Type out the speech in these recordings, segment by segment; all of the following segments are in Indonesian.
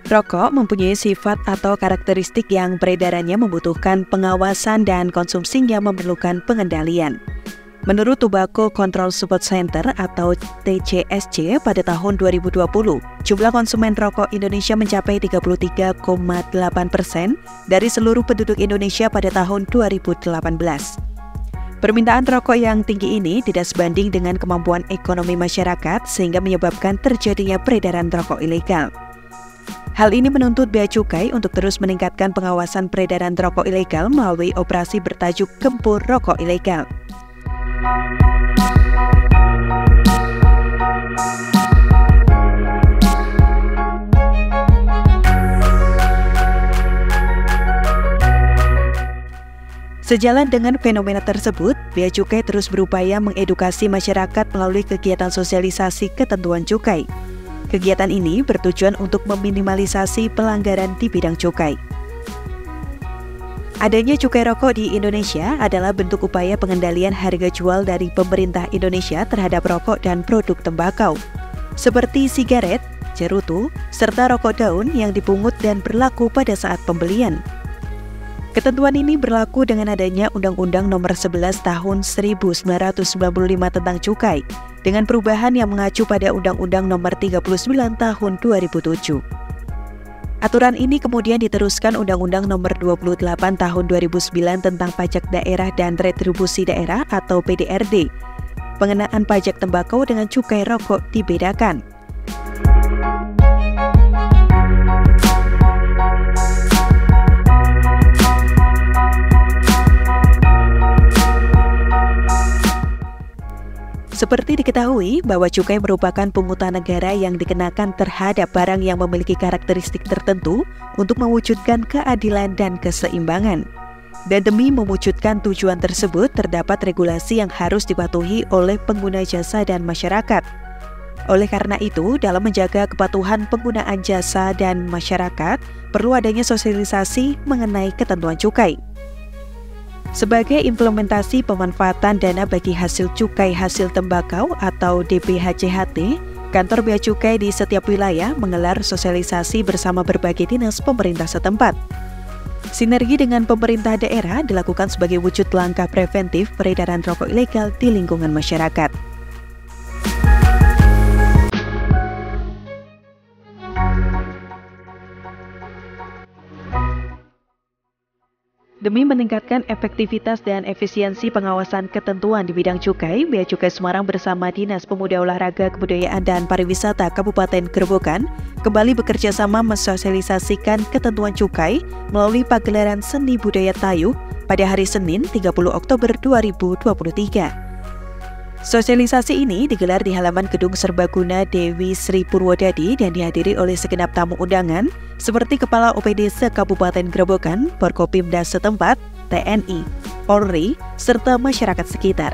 Rokok mempunyai sifat atau karakteristik yang peredarannya membutuhkan pengawasan dan konsumsinya memerlukan pengendalian. Menurut Tobacco Control Support Center atau TCSC pada tahun 2020, jumlah konsumen rokok Indonesia mencapai 33,8% dari seluruh penduduk Indonesia pada tahun 2018. Permintaan rokok yang tinggi ini tidak sebanding dengan kemampuan ekonomi masyarakat sehingga menyebabkan terjadinya peredaran rokok ilegal. Hal ini menuntut Bea Cukai untuk terus meningkatkan pengawasan peredaran rokok ilegal melalui operasi bertajuk Gempur Rokok Ilegal. Sejalan dengan fenomena tersebut, Bea Cukai terus berupaya mengedukasi masyarakat melalui kegiatan sosialisasi ketentuan cukai. Kegiatan ini bertujuan untuk meminimalisasi pelanggaran di bidang cukai. Adanya cukai rokok di Indonesia adalah bentuk upaya pengendalian harga jual dari pemerintah Indonesia terhadap rokok dan produk tembakau, seperti sigaret, cerutu, serta rokok daun yang dipungut dan berlaku pada saat pembelian. Ketentuan ini berlaku dengan adanya Undang-Undang Nomor 11 Tahun 1995 tentang Cukai, dengan perubahan yang mengacu pada Undang-Undang Nomor 39 Tahun 2007. Aturan ini kemudian diteruskan Undang-Undang Nomor 28 Tahun 2009 tentang Pajak Daerah dan Retribusi Daerah atau PDRD. Pengenaan pajak tembakau dengan cukai rokok dibedakan. Seperti diketahui bahwa cukai merupakan pungutan negara yang dikenakan terhadap barang yang memiliki karakteristik tertentu untuk mewujudkan keadilan dan keseimbangan. Dan demi mewujudkan tujuan tersebut, terdapat regulasi yang harus dipatuhi oleh pengguna jasa dan masyarakat. Oleh karena itu, dalam menjaga kepatuhan penggunaan jasa dan masyarakat, perlu adanya sosialisasi mengenai ketentuan cukai. Sebagai implementasi pemanfaatan dana bagi hasil cukai hasil tembakau atau DBHCHT, kantor Bea Cukai di setiap wilayah menggelar sosialisasi bersama berbagai dinas pemerintah setempat. Sinergi dengan pemerintah daerah dilakukan sebagai wujud langkah preventif peredaran rokok ilegal di lingkungan masyarakat. Demi meningkatkan efektivitas dan efisiensi pengawasan ketentuan di bidang cukai, Bea Cukai Semarang bersama Dinas Pemuda Olahraga Kebudayaan dan Pariwisata Kabupaten Grobogan kembali bekerja sama mensosialisasikan ketentuan cukai melalui pagelaran seni budaya Tayub pada hari Senin 30 Oktober 2023. Sosialisasi ini digelar di halaman Gedung Serbaguna Dewi Sri Purwodadi dan dihadiri oleh segenap tamu undangan seperti Kepala OPD se-Kabupaten Grobogan, Forkopimda setempat, TNI, Polri, serta masyarakat sekitar.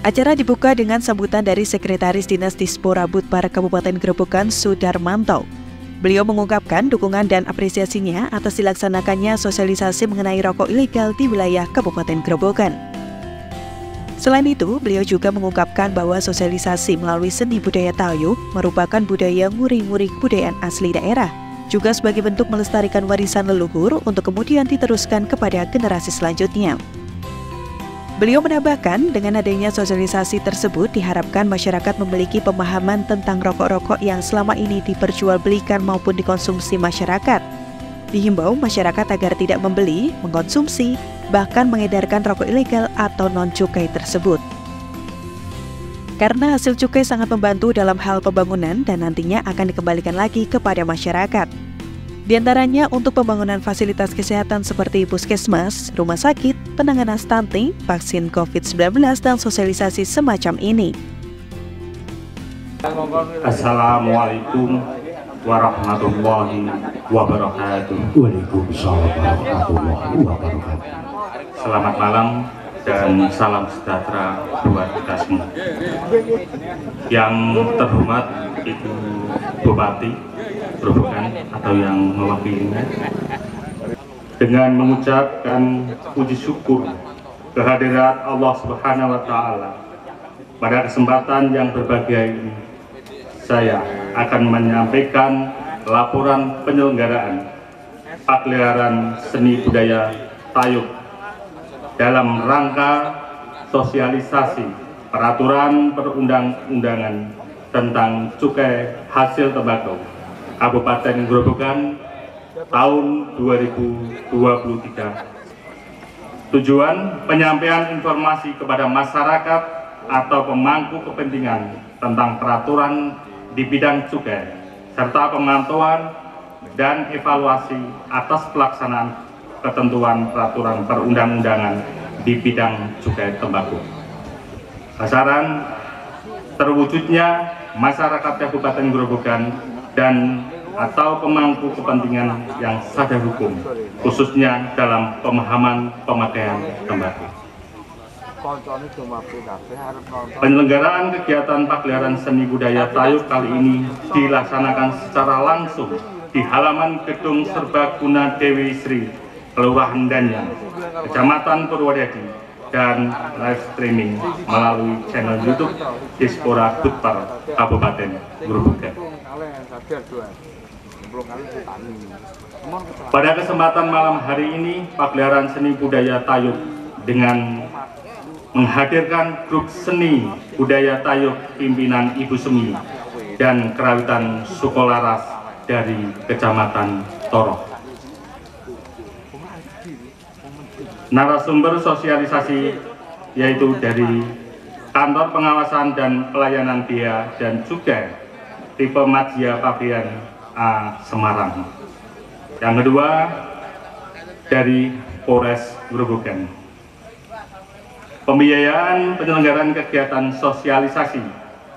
Acara dibuka dengan sambutan dari Sekretaris Dinas Dispora Budpar Kabupaten Grobogan, Sudarmanto. Beliau mengungkapkan dukungan dan apresiasinya atas dilaksanakannya sosialisasi mengenai rokok ilegal di wilayah Kabupaten Grobogan. Selain itu, beliau juga mengungkapkan bahwa sosialisasi melalui seni budaya Tayub merupakan budaya nguring-nguring kebudayaan asli daerah, juga sebagai bentuk melestarikan warisan leluhur untuk kemudian diteruskan kepada generasi selanjutnya. Beliau menambahkan, dengan adanya sosialisasi tersebut diharapkan masyarakat memiliki pemahaman tentang rokok-rokok yang selama ini diperjualbelikan maupun dikonsumsi masyarakat. Dihimbau masyarakat agar tidak membeli, mengkonsumsi, bahkan mengedarkan rokok ilegal atau non-cukai tersebut. Karena hasil cukai sangat membantu dalam hal pembangunan dan nantinya akan dikembalikan lagi kepada masyarakat. Di antaranya untuk pembangunan fasilitas kesehatan seperti puskesmas, rumah sakit, penanganan stunting, vaksin COVID-19, dan sosialisasi semacam ini. Assalamualaikum warahmatullahi wabarakatuh. Waalaikumsalam warahmatullahi wabarakatuh. Selamat malam dan salam sejahtera buat kita semua. Yang terhormat Ibu Bupati Grobogan atau yang mewakilinya, dengan mengucapkan puji syukur kehadirat Allah Subhanahu wa Ta'ala, pada kesempatan yang berbahagia ini saya akan menyampaikan laporan penyelenggaraan pagelaran seni budaya Tayub dalam rangka sosialisasi peraturan perundang-undangan tentang cukai hasil tembakau Kabupaten Grobogan tahun 2023. Tujuan penyampaian informasi kepada masyarakat atau pemangku kepentingan tentang peraturan di bidang cukai serta pemantauan dan evaluasi atas pelaksanaan ketentuan peraturan perundang-undangan di bidang cukai tembakau. Sasaran terwujudnya masyarakat Kabupaten Grobogan dan atau pemangku kepentingan yang sadar hukum, khususnya dalam pemahaman pemakaian tembakau. Penyelenggaraan kegiatan pagelaran seni budaya Tayub kali ini dilaksanakan secara langsung di halaman Gedung Serbaguna Dewi Sri, Kelurahan Danyang, Kecamatan Purwodadi, dan live streaming melalui channel YouTube Dispora Budpar Kabupaten Grobogan. Pada kesempatan malam hari ini, pagelaran seni budaya Tayub dengan menghadirkan grup seni budaya Tayub pimpinan Ibu Semi dan kerawitan Sukolaras dari Kecamatan Toroh. Narasumber sosialisasi yaitu dari Kantor Pengawasan dan Pelayanan Bea dan Cukai tipe Madya Pabean A Semarang. Yang kedua dari Polres Grobogan. Pembiayaan penyelenggaraan kegiatan sosialisasi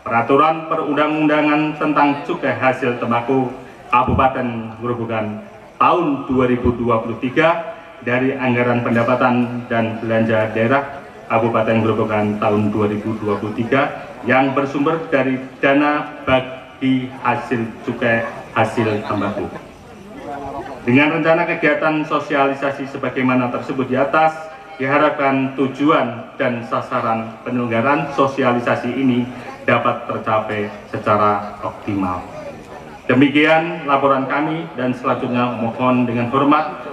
peraturan perundang-undangan tentang cukai hasil tembakau Kabupaten Grobogan tahun 2023 dari anggaran pendapatan dan belanja daerah Kabupaten Grobogan tahun 2023 yang bersumber dari dana bagi hasil cukai hasil tembakau. Dengan rencana kegiatan sosialisasi sebagaimana tersebut di atas, diharapkan tujuan dan sasaran penyelenggaraan sosialisasi ini dapat tercapai secara optimal. Demikian laporan kami, dan selanjutnya mohon dengan hormat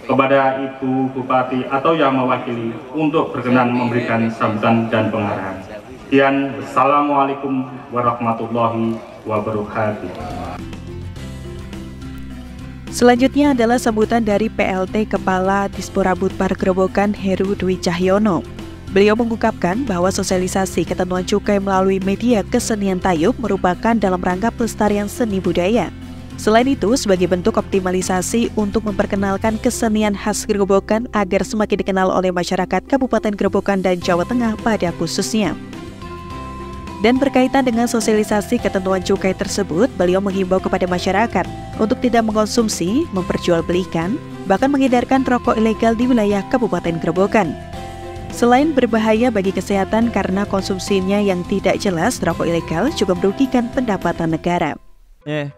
kepada Ibu Bupati atau yang mewakili untuk berkenan memberikan sambutan dan pengarahan. Sekian, wassalamualaikum warahmatullahi wabarakatuh. Selanjutnya adalah sambutan dari PLT Kepala Dispora Budpar Grobogan Heru Dwi Cahyono. Beliau mengungkapkan bahwa sosialisasi ketentuan cukai melalui media kesenian Tayub merupakan dalam rangka pelestarian seni budaya. Selain itu, sebagai bentuk optimalisasi untuk memperkenalkan kesenian khas Grobogan agar semakin dikenal oleh masyarakat Kabupaten Grobogan dan Jawa Tengah pada khususnya. Dan berkaitan dengan sosialisasi ketentuan cukai tersebut, beliau menghimbau kepada masyarakat untuk tidak mengkonsumsi, memperjualbelikan, bahkan mengedarkan rokok ilegal di wilayah Kabupaten Grobogan. Selain berbahaya bagi kesehatan karena konsumsinya yang tidak jelas, rokok ilegal juga merugikan pendapatan negara.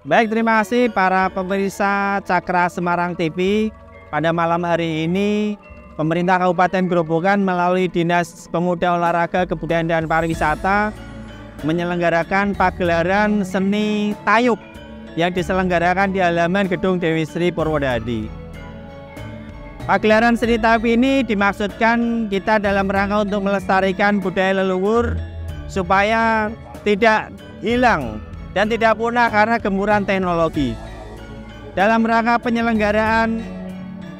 Baik, terima kasih para pemirsa Cakra Semarang TV. Pada malam hari ini, pemerintah Kabupaten Grobogan melalui Dinas Pemuda Olahraga Kebudayaan dan Pariwisata menyelenggarakan pagelaran seni tayub yang diselenggarakan di halaman Gedung Dewi Sri Purwodadi. Pagelaran seni tayub ini dimaksudkan kita dalam rangka untuk melestarikan budaya leluhur supaya tidak hilang dan tidak punah karena gemburan teknologi. Dalam rangka penyelenggaraan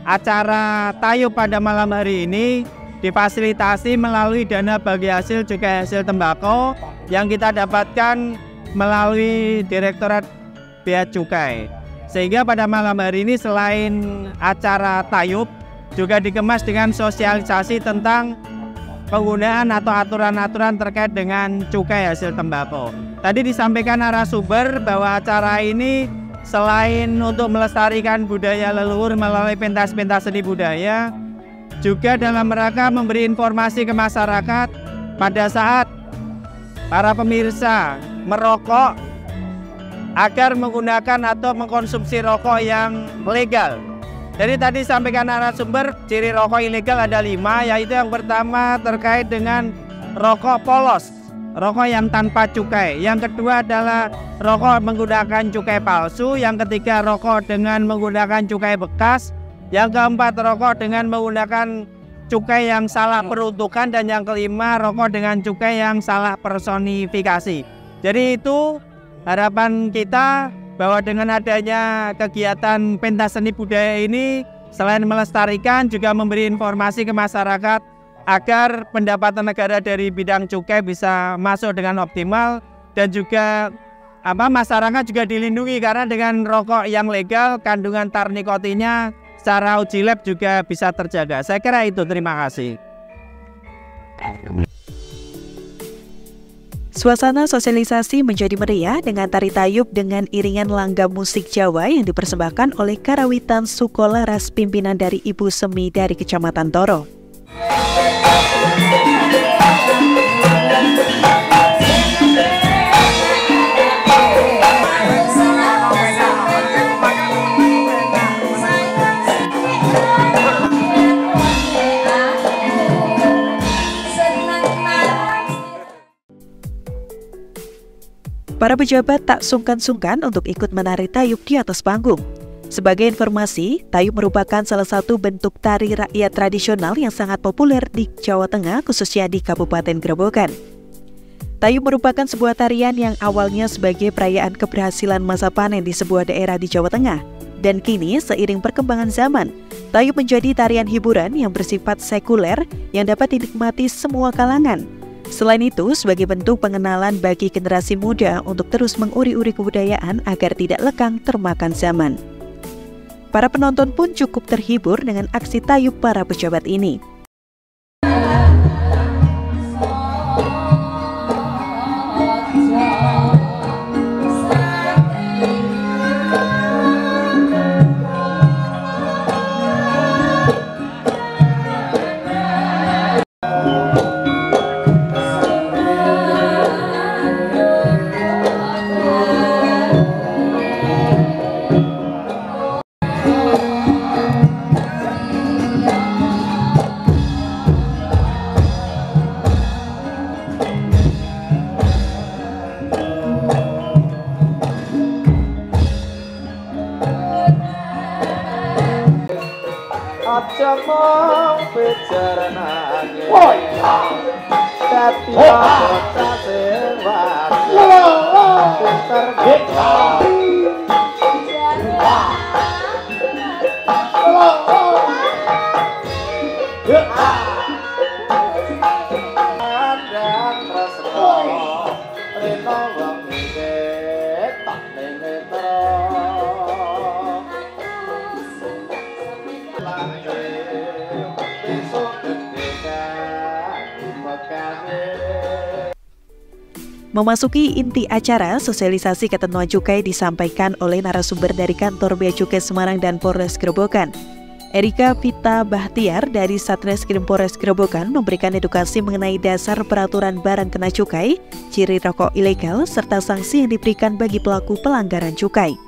acara tayub pada malam hari ini difasilitasi melalui dana bagi hasil cukai hasil tembakau yang kita dapatkan melalui Direktorat Bea Cukai. Sehingga pada malam hari ini selain acara tayub juga dikemas dengan sosialisasi tentang penggunaan atau aturan-aturan terkait dengan cukai hasil tembakau. Tadi disampaikan narasumber bahwa acara ini selain untuk melestarikan budaya leluhur melalui pentas-pentas seni budaya, juga dalam rangka memberi informasi ke masyarakat pada saat para pemirsa merokok agar menggunakan atau mengkonsumsi rokok yang legal. Jadi tadi sampaikan narasumber ciri rokok ilegal ada 5, yaitu yang pertama terkait dengan rokok polos, rokok yang tanpa cukai. Yang kedua adalah rokok menggunakan cukai palsu. Yang ketiga rokok dengan menggunakan cukai bekas. Yang keempat rokok dengan menggunakan cukai yang salah peruntukan. Dan yang kelima rokok dengan cukai yang salah personifikasi. Jadi itu harapan kita bahwa dengan adanya kegiatan pentas seni budaya ini selain melestarikan juga memberi informasi ke masyarakat agar pendapatan negara dari bidang cukai bisa masuk dengan optimal dan juga masyarakat juga dilindungi karena dengan rokok yang legal kandungan tar nikotinnya secara uji lab juga bisa terjaga. Saya kira itu, terima kasih. Suasana sosialisasi menjadi meriah dengan tari tayub dengan iringan langgam musik Jawa yang dipersembahkan oleh Karawitan Sukolaras pimpinan dari Ibu Semi dari Kecamatan Toro. Para pejabat tak sungkan-sungkan untuk ikut menari tayub di atas panggung. Sebagai informasi, tayub merupakan salah satu bentuk tari rakyat tradisional yang sangat populer di Jawa Tengah, khususnya di Kabupaten Grobogan. Tayub merupakan sebuah tarian yang awalnya sebagai perayaan keberhasilan masa panen di sebuah daerah di Jawa Tengah. Dan kini, seiring perkembangan zaman, tayub menjadi tarian hiburan yang bersifat sekuler yang dapat dinikmati semua kalangan. Selain itu, sebagai bentuk pengenalan bagi generasi muda untuk terus menguri-uri kebudayaan agar tidak lekang termakan zaman. Para penonton pun cukup terhibur dengan aksi tayub para pejabat ini. Aja mong bicara nangis tapi bocah sewat pinter gitu ada tresno reno wong iki tak nemetro Memasuki inti acara, sosialisasi ketentuan cukai disampaikan oleh narasumber dari Kantor Bea Cukai Semarang dan Polres Grobogan. Erika Vita Bahtiar dari Satreskrim Polres Grobogan memberikan edukasi mengenai dasar peraturan barang kena cukai, ciri rokok ilegal, serta sanksi yang diberikan bagi pelaku pelanggaran cukai.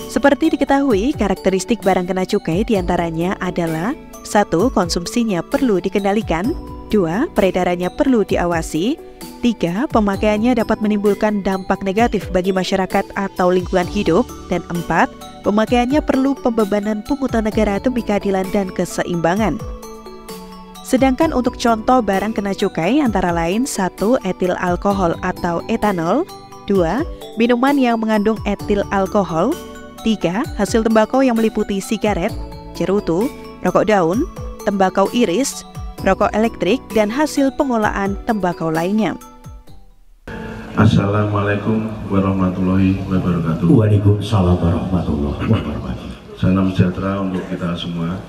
Seperti diketahui, karakteristik barang kena cukai diantaranya adalah 1. Konsumsinya perlu dikendalikan, 2. Peredarannya perlu diawasi, 3. Pemakaiannya dapat menimbulkan dampak negatif bagi masyarakat atau lingkungan hidup, dan 4. Pemakaiannya perlu pembebanan pungutan negara demi keadilan dan keseimbangan. Sedangkan untuk contoh barang kena cukai antara lain 1. Etil alkohol atau etanol, 2. Minuman yang mengandung etil alkohol, 3. Hasil tembakau yang meliputi sigaret, cerutu, rokok daun, tembakau iris, rokok elektrik, dan hasil pengolahan tembakau lainnya. Assalamualaikum warahmatullahi wabarakatuh. Waalaikumsalam warahmatullahi wabarakatuh. Salam sejahtera untuk kita semua.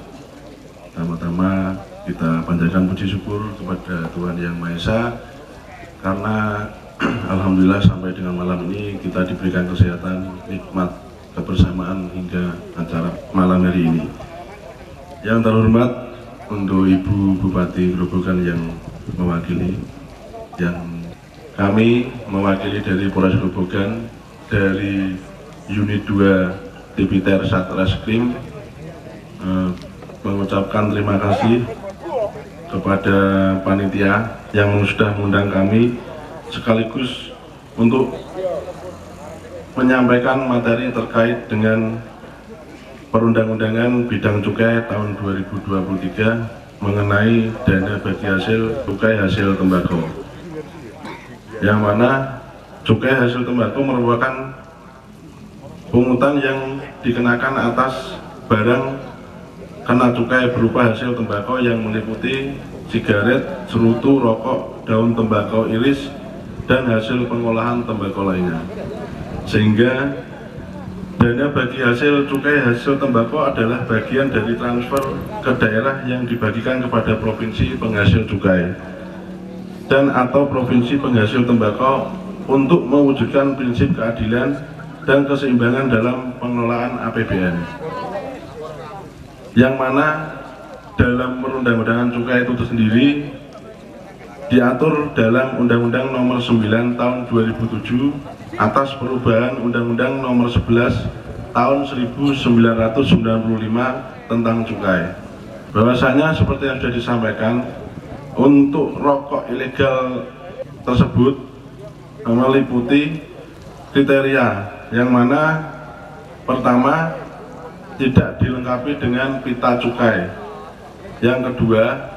Pertama-tama kita panjatkan puji syukur kepada Tuhan Yang Maha Esa, karena alhamdulillah sampai dengan malam ini kita diberikan kesehatan, nikmat, kebersamaan hingga acara malam hari ini. Yang terhormat untuk Ibu Bupati Grobogan yang mewakili, yang kami mewakili dari Polres Grobogan, dari Unit 2 Tipiter Satreskrim, mengucapkan terima kasih kepada panitia yang sudah mengundang kami, sekaligus untuk menyampaikan materi terkait dengan perundang-undangan bidang cukai tahun 2023 mengenai dana bagi hasil cukai hasil tembakau, yang mana cukai hasil tembakau merupakan pungutan yang dikenakan atas barang kena cukai berupa hasil tembakau yang meliputi sigaret, cerutu, rokok, daun tembakau iris, dan hasil pengolahan tembakau lainnya. Sehingga dana bagi hasil cukai hasil tembakau adalah bagian dari transfer ke daerah yang dibagikan kepada provinsi penghasil cukai dan atau provinsi penghasil tembakau untuk mewujudkan prinsip keadilan dan keseimbangan dalam pengelolaan APBN, yang mana dalam perundang-undangan cukai itu sendiri diatur dalam Undang-Undang Nomor 9 Tahun 2007 atas perubahan Undang-Undang Nomor 11 Tahun 1995 tentang cukai. Bahwasanya seperti yang sudah disampaikan, untuk rokok ilegal tersebut meliputi kriteria, yang mana pertama tidak dilengkapi dengan pita cukai, yang kedua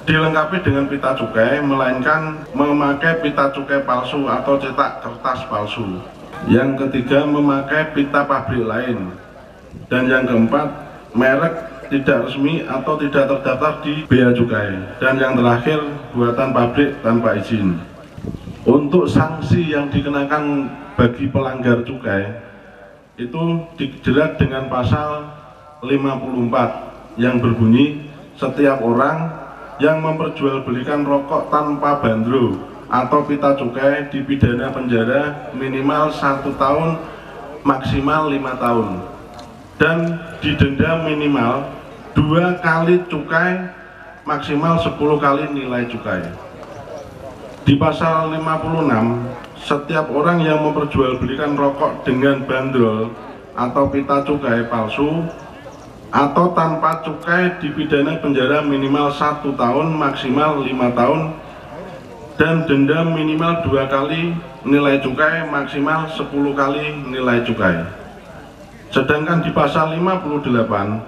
dilengkapi dengan pita cukai melainkan memakai pita cukai palsu atau cetak kertas palsu, yang ketiga memakai pita pabrik lain, dan yang keempat merek tidak resmi atau tidak terdaftar di bea cukai, dan yang terakhir buatan pabrik tanpa izin. Untuk sanksi yang dikenakan bagi pelanggar cukai itu dijerat dengan pasal 54 yang berbunyi setiap orang yang memperjualbelikan rokok tanpa bandro atau pita cukai dipidana penjara minimal 1 tahun maksimal 5 tahun dan didenda minimal 2 kali cukai maksimal 10 kali nilai cukai. Di pasal 56, setiap orang yang memperjualbelikan rokok dengan bandrol atau pita cukai palsu atau tanpa cukai dipidana penjara minimal 1 tahun maksimal 5 tahun dan denda minimal 2 kali nilai cukai maksimal 10 kali nilai cukai. Sedangkan di pasal 58,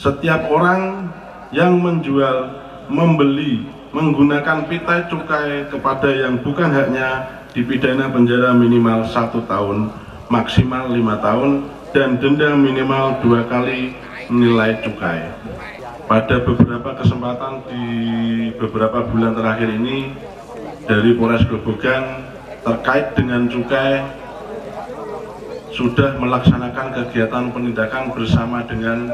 setiap orang yang menjual, membeli, menggunakan pita cukai kepada yang bukan haknya dipidana penjara minimal 1 tahun maksimal 5 tahun dan denda minimal 2 kali nilai cukai. Pada beberapa kesempatan di beberapa bulan terakhir ini dari Polres Grobogan terkait dengan cukai sudah melaksanakan kegiatan penindakan bersama dengan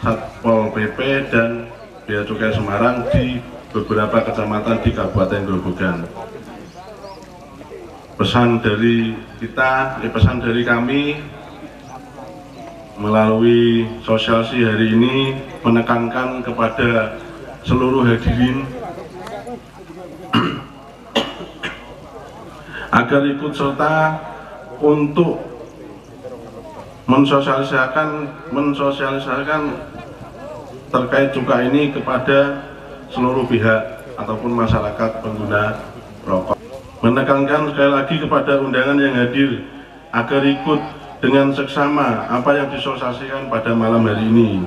Satpol PP dan Bea Cukai Semarang di beberapa kecamatan di Kabupaten Grobogan. Pesan dari kita, pesan dari kami melalui sosialisasi hari ini menekankan kepada seluruh hadirin agar ikut serta untuk mensosialisasikan terkait cukai ini kepada seluruh pihak ataupun masyarakat pengguna rokok. Menekankan sekali lagi kepada undangan yang hadir agar ikut dengan seksama apa yang disosialisasikan pada malam hari ini,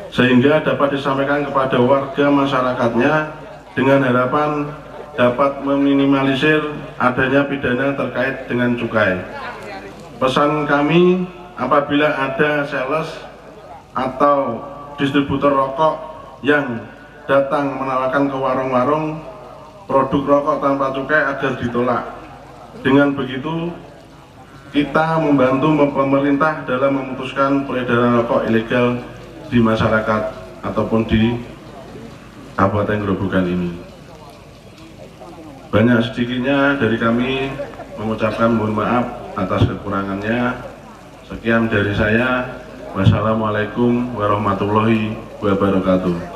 sehingga dapat disampaikan kepada warga masyarakatnya dengan harapan dapat meminimalisir adanya pidana terkait dengan cukai. Pesan kami, apabila ada sales atau distributor rokok yang datang menawarkan ke warung-warung produk rokok tanpa cukai agar ditolak. Dengan begitu kita membantu pemerintah dalam memutuskan peredaran rokok ilegal di masyarakat ataupun di Kabupaten Grobogan ini. Banyak sedikitnya dari kami mengucapkan mohon maaf atas kekurangannya. Sekian dari saya. Wassalamualaikum warahmatullahi wabarakatuh.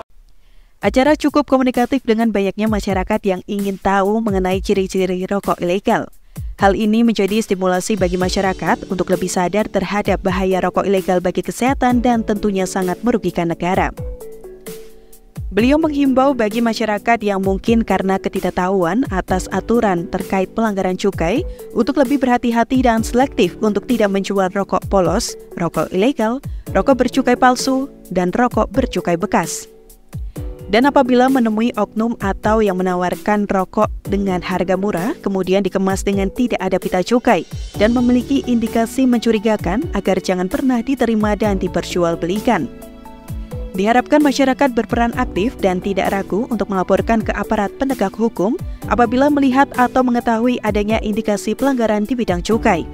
Acara cukup komunikatif dengan banyaknya masyarakat yang ingin tahu mengenai ciri-ciri rokok ilegal. Hal ini menjadi stimulasi bagi masyarakat untuk lebih sadar terhadap bahaya rokok ilegal bagi kesehatan dan tentunya sangat merugikan negara. Beliau menghimbau bagi masyarakat yang mungkin karena ketidaktahuan atas aturan terkait pelanggaran cukai untuk lebih berhati-hati dan selektif untuk tidak menjual rokok polos, rokok ilegal, rokok bercukai palsu, dan rokok bercukai bekas. Dan apabila menemui oknum atau yang menawarkan rokok dengan harga murah, kemudian dikemas dengan tidak ada pita cukai dan memiliki indikasi mencurigakan, agar jangan pernah diterima dan diperjualbelikan. Diharapkan masyarakat berperan aktif dan tidak ragu untuk melaporkan ke aparat penegak hukum apabila melihat atau mengetahui adanya indikasi pelanggaran di bidang cukai.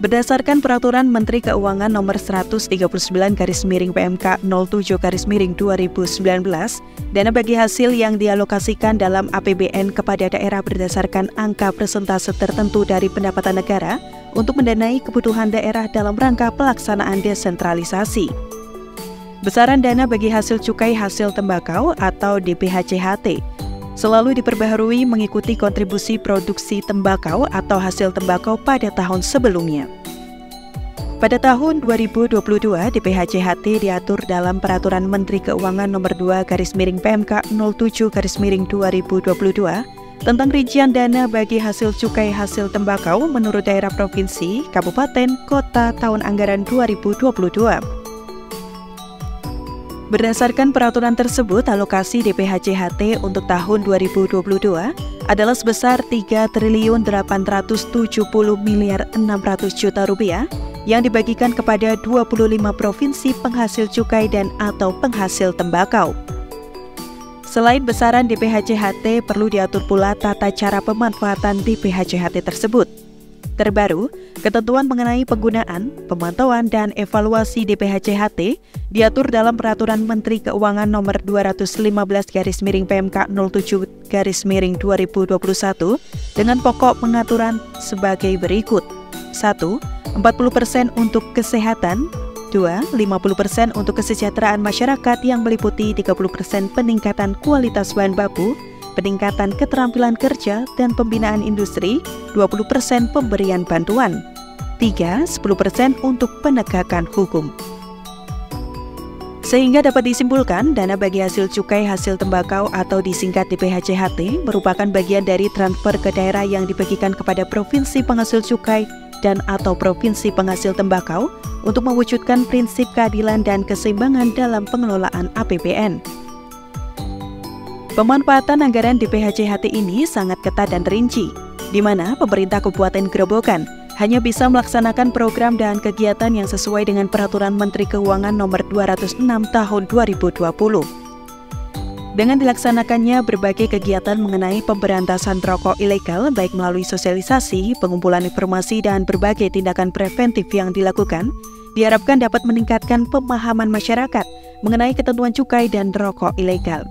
Berdasarkan Peraturan Menteri Keuangan Nomor 139/PMK 07/2019, dana bagi hasil yang dialokasikan dalam APBN kepada daerah berdasarkan angka persentase tertentu dari pendapatan negara untuk mendanai kebutuhan daerah dalam rangka pelaksanaan desentralisasi. Besaran dana bagi hasil cukai hasil tembakau atau DPHCHT selalu diperbaharui mengikuti kontribusi produksi tembakau atau hasil tembakau pada tahun sebelumnya. Pada tahun 2022, DPHCHT diatur dalam Peraturan Menteri Keuangan Nomor 2/PMK 07/2022 tentang rincian dana bagi hasil cukai hasil tembakau menurut daerah provinsi, kabupaten, kota tahun anggaran 2022. Berdasarkan peraturan tersebut, alokasi DPHCHT untuk tahun 2022 adalah sebesar Rp3.670.600.000.000 yang dibagikan kepada 25 provinsi penghasil cukai dan atau penghasil tembakau. Selain besaran DPHCHT, perlu diatur pula tata cara pemanfaatan DPHCHT tersebut. Terbaru, ketentuan mengenai penggunaan, pemantauan, dan evaluasi DPHCHT diatur dalam Peraturan Menteri Keuangan Nomor 215/PMK 07/2021 dengan pokok pengaturan sebagai berikut. 1. 40% untuk kesehatan. 2. 50% untuk kesejahteraan masyarakat yang meliputi 30% peningkatan kualitas bahan baku, peningkatan keterampilan kerja dan pembinaan industri, 20% pemberian bantuan. 3. 10% untuk penegakan hukum. Sehingga dapat disimpulkan, dana bagi hasil cukai hasil tembakau atau disingkat DPHCHT merupakan bagian dari transfer ke daerah yang dibagikan kepada provinsi penghasil cukai dan atau provinsi penghasil tembakau untuk mewujudkan prinsip keadilan dan keseimbangan dalam pengelolaan APBN. Pemanfaatan anggaran DPHCHT ini sangat ketat dan rinci, di mana pemerintah Kabupaten Grobogan hanya bisa melaksanakan program dan kegiatan yang sesuai dengan Peraturan Menteri Keuangan Nomor 206 Tahun 2020. Dengan dilaksanakannya berbagai kegiatan mengenai pemberantasan rokok ilegal, baik melalui sosialisasi, pengumpulan informasi, dan berbagai tindakan preventif yang dilakukan, diharapkan dapat meningkatkan pemahaman masyarakat mengenai ketentuan cukai dan rokok ilegal.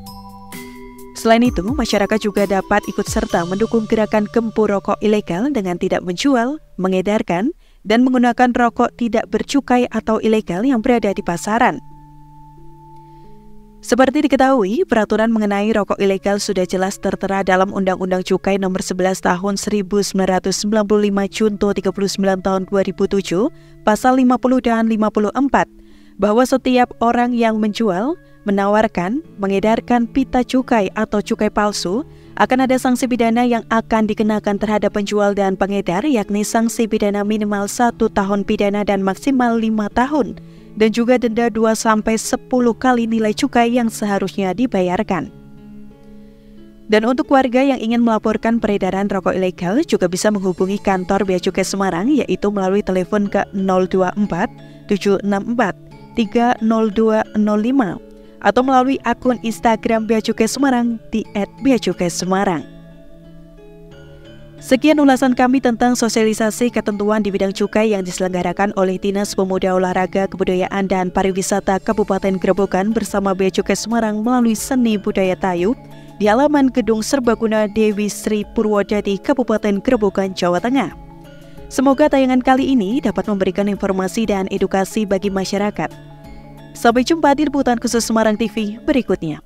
Selain itu, masyarakat juga dapat ikut serta mendukung gerakan gempur rokok ilegal dengan tidak menjual, mengedarkan, dan menggunakan rokok tidak bercukai atau ilegal yang berada di pasaran. Seperti diketahui, peraturan mengenai rokok ilegal sudah jelas tertera dalam Undang-Undang Cukai Nomor 11 Tahun 1995 Junto 39 Tahun 2007, Pasal 50 dan 54, bahwa setiap orang yang menjual, menawarkan, mengedarkan pita cukai atau cukai palsu, akan ada sanksi pidana yang akan dikenakan terhadap penjual dan pengedar, yakni sanksi pidana minimal 1 tahun pidana dan maksimal 5 tahun. Dan juga denda 2-10 kali nilai cukai yang seharusnya dibayarkan. Dan untuk warga yang ingin melaporkan peredaran rokok ilegal juga bisa menghubungi kantor Bea Cukai Semarang, yaitu melalui telepon ke 024 764 30205 atau melalui akun Instagram Bea Cukai Semarang di @beacukai_semarang. Sekian ulasan kami tentang sosialisasi ketentuan di bidang cukai yang diselenggarakan oleh Dinas Pemuda Olahraga Kebudayaan dan Pariwisata Kabupaten Grobogan bersama Bea Cukai Semarang melalui Seni Budaya Tayub di halaman Gedung Serbaguna Dewi Sri Purwodadi Kabupaten Grobogan, Jawa Tengah. Semoga tayangan kali ini dapat memberikan informasi dan edukasi bagi masyarakat. Sampai jumpa di liputan khusus Semarang TV berikutnya.